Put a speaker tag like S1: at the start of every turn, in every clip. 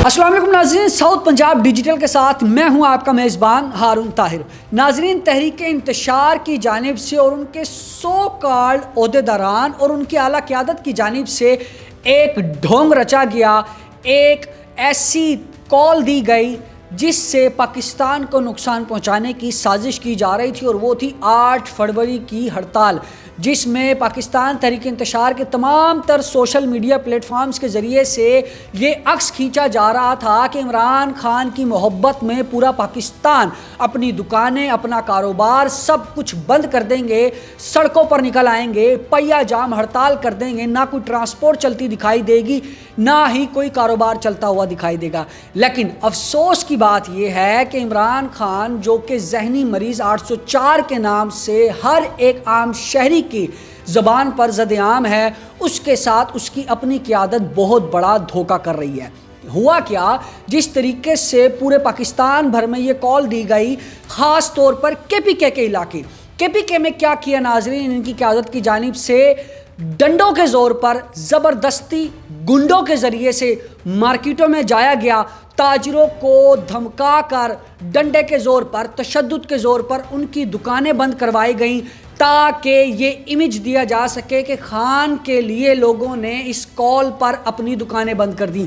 S1: السلام علیکم ناظرین، ساؤتھ پنجاب ڈیجیٹل کے ساتھ میں ہوں آپ کا میزبان ہارون طاہر۔ ناظرین، تحریک انتشار کی جانب سے اور ان کے سو کالڈ عہدیداران اور ان کی اعلیٰ قیادت کی جانب سے ایک ڈھونگ رچا گیا، ایک ایسی کال دی گئی جس سے پاکستان کو نقصان پہنچانے کی سازش کی جا رہی تھی، اور وہ تھی 8 فروری کی ہڑتال، جس میں پاکستان تحریک انتشار کے تمام تر سوشل میڈیا پلیٹ فارمز کے ذریعے سے یہ عکس کھینچا جا رہا تھا کہ عمران خان کی محبت میں پورا پاکستان اپنی دکانیں، اپنا کاروبار سب کچھ بند کر دیں گے، سڑکوں پر نکل آئیں گے، پہیہ جام ہڑتال کر دیں گے، نہ کوئی ٹرانسپورٹ چلتی دکھائی دے گی، نہ ہی کوئی کاروبار چلتا ہوا دکھائی دے گا۔ لیکن افسوس کی بات یہ ہے کہ عمران خان، جو کہ ذہنی مریض 804 کے نام سے ہر ایک عام شہری کی زبان پر زد عام ہے، اس کے ساتھ اس کی اپنی قیادت بہت بڑا دھوکہ کر رہی ہے۔ ہوا کیا، جس طریقے سے پورے پاکستان بھر میں یہ کال دی گئی، خاص طور پر KPK کے علاقے، KPK میں کیا کیا ناظرین، ان کی قیادت کی جانب سے ڈنڈوں کے زور پر، زبردستی گنڈوں کے ذریعے سے مارکیٹوں میں جایا گیا، تاجروں کو دھمکا کر ڈنڈے کے زور پر، تشدد کے زور پر ان کی دکانیں بند کروائی گئیں، تاکہ یہ امیج دیا جا سکے کہ خان کے لیے لوگوں نے اس کال پر اپنی دکانیں بند کر دیں۔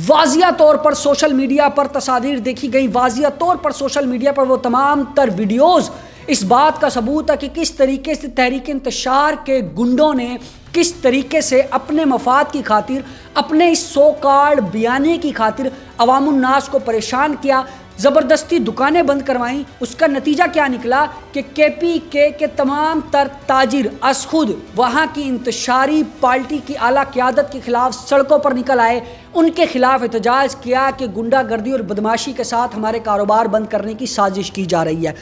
S1: واضح طور پر سوشل میڈیا پر تصاویر دیکھی گئی، واضح طور پر سوشل میڈیا پر وہ تمام تر ویڈیوز اس بات کا ثبوت ہے کہ کس طریقے سے تحریک انتشار کے گنڈوں نے کس طریقے سے اپنے مفاد کی خاطر، اپنے اس سو کالڈ بیانیے کی خاطر عوام الناس کو پریشان کیا، زبردستی دکانیں بند کروائیں۔ اس کا نتیجہ کیا نکلا کہ KPK کے تمام تر تاجر از خود وہاں کی انتشاری پارٹی کی اعلیٰ قیادت کے خلاف سڑکوں پر نکل آئے، ان کے خلاف احتجاج کیا کہ گنڈا گردی اور بدماشی کے ساتھ ہمارے کاروبار بند کرنے کی سازش کی جا رہی ہے۔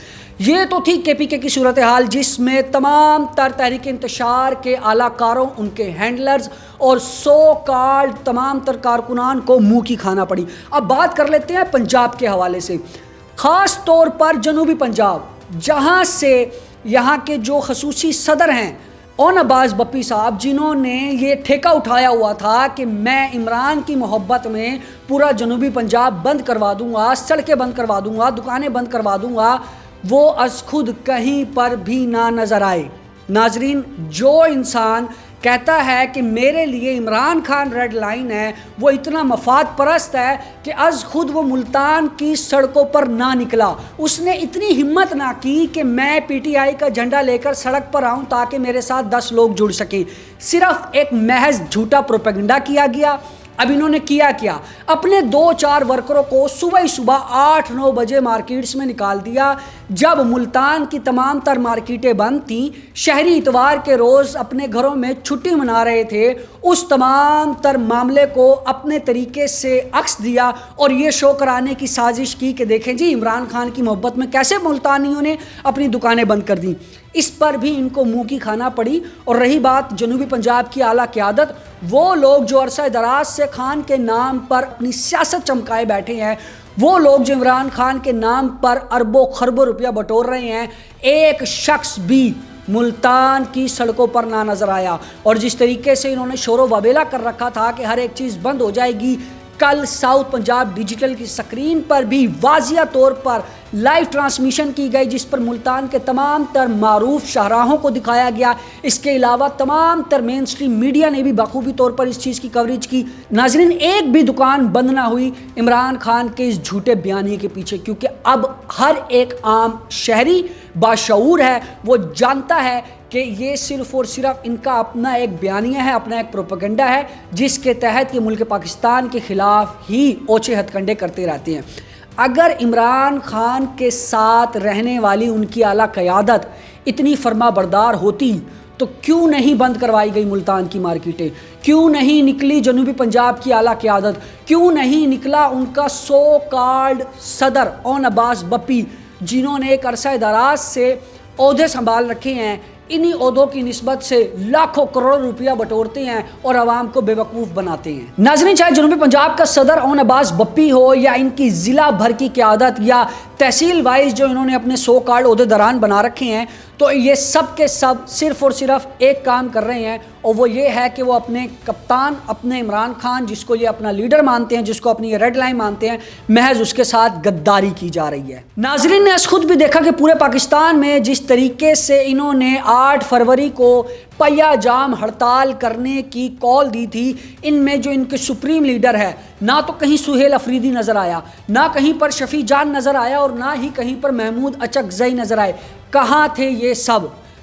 S1: یہ تو تھی KPK کی صورتحال، جس میں تمام تر تحریک انتشار کے اعلیٰ کاروں، ان کے ہینڈلرز اور سو کالڈ تمام تر کارکنان کو منہ کی کھانا پڑی۔ اب بات کر لیتے ہیں پنجاب کے حوالے سے، خاص طور پر جنوبی پنجاب، جہاں سے یہاں کے جو خصوصی صدر ہیں اون عباس بپی صاحب، جنہوں نے یہ ٹھیکہ اٹھایا ہوا تھا کہ میں عمران کی محبت میں پورا جنوبی پنجاب بند کروا دوں گا، سڑکیں بند کروا دوں گا، دکانیں بند کروا دوں گا، وہ از خود کہیں پر بھی نہ نظر آئے۔ ناظرین، جو انسان کہتا ہے کہ میرے لیے عمران خان ریڈ لائن ہے، وہ اتنا مفاد پرست ہے کہ از خود وہ ملتان کی سڑکوں پر نہ نکلا، اس نے اتنی ہمت نہ کی کہ میں PTI کا جھنڈا لے کر سڑک پر آؤں تاکہ میرے ساتھ 10 لوگ جڑ سکیں۔ صرف ایک محض جھوٹا پروپیگنڈا کیا گیا۔ اب انہوں نے کیا اپنے 2-4 ورکروں کو صبح 8-9 بجے مارکیٹس میں نکال دیا، جب ملتان کی تمام تر مارکیٹیں بند تھیں، شہری اتوار کے روز اپنے گھروں میں چھٹی منا رہے تھے، اس تمام تر معاملے کو اپنے طریقے سے عکس دیا اور یہ شو کرانے کی سازش کی کہ دیکھیں جی عمران خان کی محبت میں کیسے ملتانیوں نے اپنی دکانیں بند کر دیں۔ اس پر بھی ان کو منہ کی کھانا پڑی۔ اور رہی بات جنوبی پنجاب کی اعلیٰ قیادت، وہ لوگ جو عرصہ دراز سے خان کے نام پر اپنی سیاست چمکائے بیٹھے ہیں، وہ لوگ جو عمران خان کے نام پر اربوں خربوں روپیہ بٹور رہے ہیں، ایک شخص بھی ملتان کی سڑکوں پر نہ نظر آیا۔ اور جس طریقے سے انہوں نے شور و وبیلا کر رکھا تھا کہ ہر ایک چیز بند ہو جائے گی، کل ساؤتھ پنجاب ڈیجیٹل کی سکرین پر بھی واضح طور پر لائیو ٹرانسمیشن کی گئی، جس پر ملتان کے تمام تر معروف شاہراہوں کو دکھایا گیا۔ اس کے علاوہ تمام تر مین سٹریم میڈیا نے بھی بخوبی طور پر اس چیز کی کوریج کی۔ ناظرین، ایک بھی دکان بند نہ ہوئی عمران خان کے اس جھوٹے بیانیے کے پیچھے، کیونکہ اب ہر ایک عام شہری باشعور ہے، وہ جانتا ہے کہ یہ صرف اور صرف ان کا اپنا ایک بیانیہ ہے، اپنا ایک پروپیگنڈا ہے، جس کے تحت یہ ملک پاکستان کے خلاف ہی اوچے ہتھ کنڈے کرتے رہتے ہیں۔ اگر عمران خان کے ساتھ رہنے والی ان کی اعلیٰ قیادت اتنی فرما بردار ہوتی تو کیوں نہیں بند کروائی گئی ملتان کی مارکیٹیں؟ کیوں نہیں نکلی جنوبی پنجاب کی اعلیٰ قیادت؟ کیوں نہیں نکلا ان کا سو کالڈ صدر اون عباس بپی، جنہوں نے ایک عرصہ دراز سے عہدے سنبھال رکھے ہیں، انہی عہدوں کی نسبت سے لاکھوں کروڑ روپیہ بٹورتے ہیں اور عوام کو بے وقوف بناتے ہیں۔ ناظرین، چاہے جنوبی پنجاب کا صدر اون عباس بپی ہو یا ان کی ضلع بھر کی قیادت یا تحصیل وائز جو انہوں نے اپنے سو کارڈ عہدیداران بنا رکھے ہیں، تو یہ سب کے سب صرف اور صرف ایک کام کر رہے ہیں، اور وہ یہ ہے کہ وہ اپنے کپتان، اپنے عمران خان جس کو یہ اپنا لیڈر مانتے ہیں، جس کو اپنی یہ ریڈ لائن مانتے ہیں، محض اس کے ساتھ غداری کی جا رہی ہے۔ ناظرین نے خود بھی دیکھا کہ پورے پاکستان میں جس طریقے سے انہوں نے 8 فروری کو پہیا جام ہڑتال کرنے کی کال دی تھی، ان میں جو ان کے سپریم لیڈر ہے، نہ تو کہیں سہیل افریدی نظر آیا، نہ کہیں پر شفیع جان نظر آیا، اور نہ ہی کہیں پر محمود اچکزئی نظر آئے۔ کہاں تھے یہ سب؟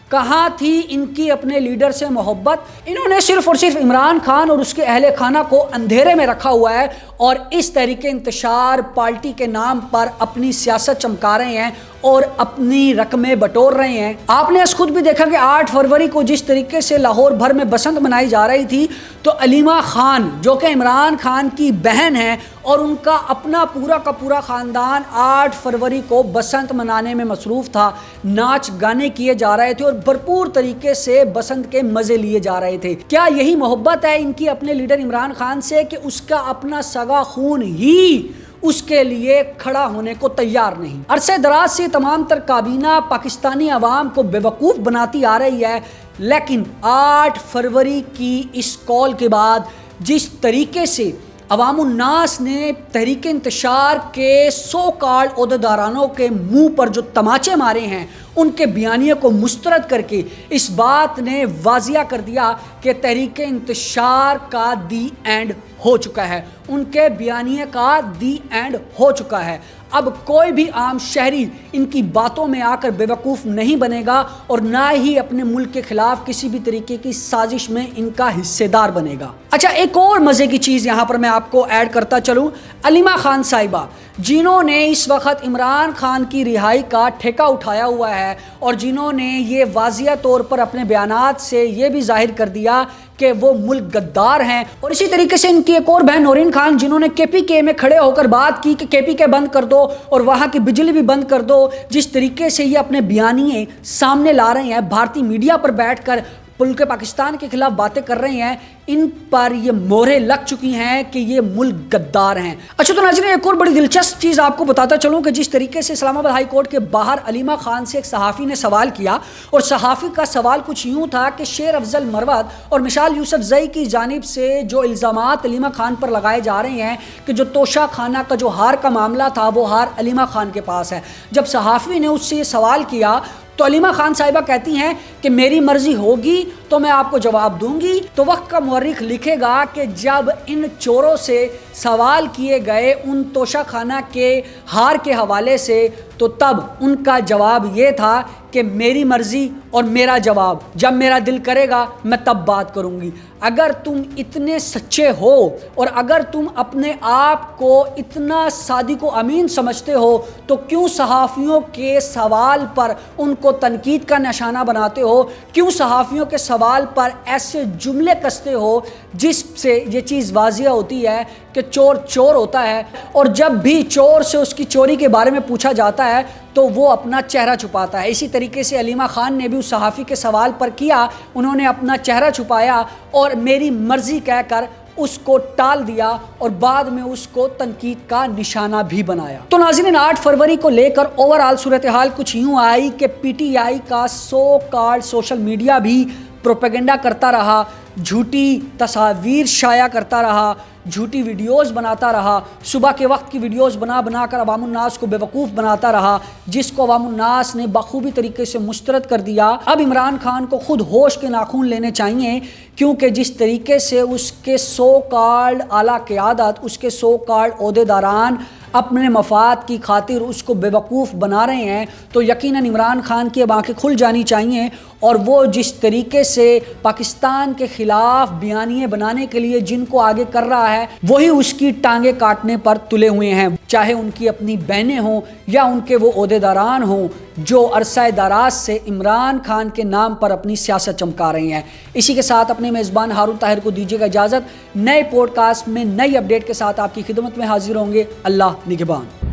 S1: کہاں تھی ان کی اپنے لیڈر سے محبت؟ انہوں نے صرف اور صرف عمران خان اور اس کے اہل خانہ کو اندھیرے میں رکھا ہوا ہے، اور اس تحریک انتشار پارٹی کے نام پر اپنی سیاست چمکا رہے ہیں اور اپنی رقمیں بٹور رہے ہیں۔ آپ نے خود بھی دیکھا کہ 8 فروری کو جس طریقے سے لاہور بھر میں بسنت منائی جا رہی تھی، تو علیمہ خان جو کہ عمران خان کی بہن ہے اور ان کا اپنا پورا کا پورا خاندان 8 فروری کو بسنت منانے میں مصروف تھا، ناچ گانے کیے جا رہے تھے اور بھرپور طریقے سے بسنت کے مزے لیے جا رہے تھے۔ کیا یہی محبت ہے ان کی اپنے لیڈر عمران خان سے کہ اس کا اپنا سگا خون ہی اس کے لیے کھڑا ہونے کو تیار نہیں؟ عرصے دراز سے تمام تر کابینہ پاکستانی عوام کو بے وقوف بناتی آ رہی ہے، لیکن 8 فروری کی اس کال کے بعد جس طریقے سے عوام الناس نے تحریک انتشار کے سو کارڈ عہدیدارانوں کے منہ پر جو تماچے مارے ہیں، ان کے بیانیے کو مسترد کر کے اس بات نے واضح کر دیا کہ تحریک انتشار کا دی اینڈ ہو چکا ہے، ان کے بیانیے کا دی اینڈ ہو چکا ہے۔ اب کوئی بھی عام شہری ان کی باتوں میں آ کر بے وقوف نہیں بنے گا، اور نہ ہی اپنے ملک کے خلاف کسی بھی طریقے کی سازش میں ان کا حصے دار بنے گا۔ اچھا، ایک اور مزے کی چیز یہاں پر میں آپ کو ایڈ کرتا چلوں۔ علیمہ خان صاحبہ، جنہوں نے اس وقت عمران خان کی رہائی کا ٹھیکہ اٹھایا ہوا ہے، اور جنہوں نے یہ واضح طور پر اپنے بیانات سے یہ بھی ظاہر کر دیا کہ وہ ملک غدار ہیں، اور اسی طریقے سے ان کی ایک اور بہن نورین خان، جنہوں نے کے پی کے میں کھڑے ہو کر بات کی کہ کے پی کے بند کر دو اور وہاں کی بجلی بھی بند کر دو، جس طریقے سے یہ اپنے بیانیے سامنے لا رہے ہیں، بھارتی میڈیا پر بیٹھ کر ملک پاکستان کے خلاف باتیں کر رہے ہیں، ان پر یہ مہریں لگ چکی ہیں کہ یہ ملک غدار ہیں۔ اچھا، تو ناظرین ایک اور بڑی دلچسپ چیز آپ کو بتاتا چلوں کہ جس طریقے سے اسلام آباد ہائی کورٹ کے باہر علیمہ خان سے ایک صحافی نے سوال کیا، اور صحافی کا سوال کچھ یوں تھا کہ شیر افضل مروت اور مشال یوسف زئی کی جانب سے جو الزامات علیمہ خان پر لگائے جا رہے ہیں کہ جو توشہ خانہ کا جو ہار کا معاملہ تھا وہ ہار علیمہ خان کے پاس ہے، جب صحافی نے اس سے یہ سوال کیا تو علیمہ خان صاحبہ کہتی ہیں کہ میری مرضی ہوگی تو میں آپ کو جواب دوں گی۔ تو وقت کا مورخ لکھے گا کہ جب ان چوروں سے سوال کیے گئے ان توشہ خانہ کے ہار کے حوالے سے، تو تب ان کا جواب یہ تھا کہ میری مرضی اور میرا جواب، جب میرا دل کرے گا میں تب بات کروں گی۔ اگر تم اتنے سچے ہو اور اگر تم اپنے آپ کو اتنا صادق و امین سمجھتے ہو تو کیوں صحافیوں کے سوال پر ان کو تنقید کا نشانہ بناتے ہو؟ کیوں صحافیوں کے سوال پر ایسے جملے کستے ہو جس سے یہ چیز واضح ہوتی ہے کہ چور چور ہوتا ہے، اور جب بھی چور سے اس کی چوری کے بارے میں پوچھا جاتا ہے تو وہ اپنا چہرہ چھپاتا ہے۔ اسی طریقے سے علیمہ خان نے بھی اس صحافی کے سوال پر کیا، انہوں نے اپنا چہرہ چھپایا اور میری مرضی کہہ کر اس کو ٹال دیا اور بعد میں اس کو تنقید کا نشانہ بھی بنایا۔ تو ناظرین 8 فروری کو لے کر اوورآل صورتحال کچھ یوں آئی کہ پی ٹی آئی کا سو کارڈ سوشل میڈیا بھی پروپیگنڈا کرتا رہا، جھوٹی تصاویر شائع کرتا رہا، جھوٹی ویڈیوز بناتا رہا، صبح کے وقت کی ویڈیوز بنا کر عوام الناس کو بے وقوف بناتا رہا، جس کو عوام الناس نے بخوبی طریقے سے مسترد کر دیا۔ اب عمران خان کو خود ہوش کے ناخن لینے چاہیے، کیونکہ جس طریقے سے اس کے سو کارڈ اعلیٰ قیادت، اس کے سو کارڈ عہدیداران اپنے مفاد کی خاطر اس کو بے وقوف بنا رہے ہیں، تو یقیناً عمران خان کی اب آنکھیں کھل جانی چاہیے، اور وہ جس طریقے سے پاکستان کے خلاف بیانیے بنانے کے لیے جن کو آگے کر رہا ہے وہی اس کی ٹانگیں کاٹنے پر تلے ہوئے ہیں، چاہے ان کی اپنی بہنیں ہوں یا ان کے وہ عہدیداران ہوں جو عرصہ دراز سے عمران خان کے نام پر اپنی سیاست چمکا رہے ہیں۔ اسی کے ساتھ اپنے میزبان ہارون طاہر کو دیجیے گا اجازت، نئے پوڈ کاسٹ میں نئی اپڈیٹ کے ساتھ آپ کی خدمت میں حاضر ہوں گے۔ اللہ نگہبان۔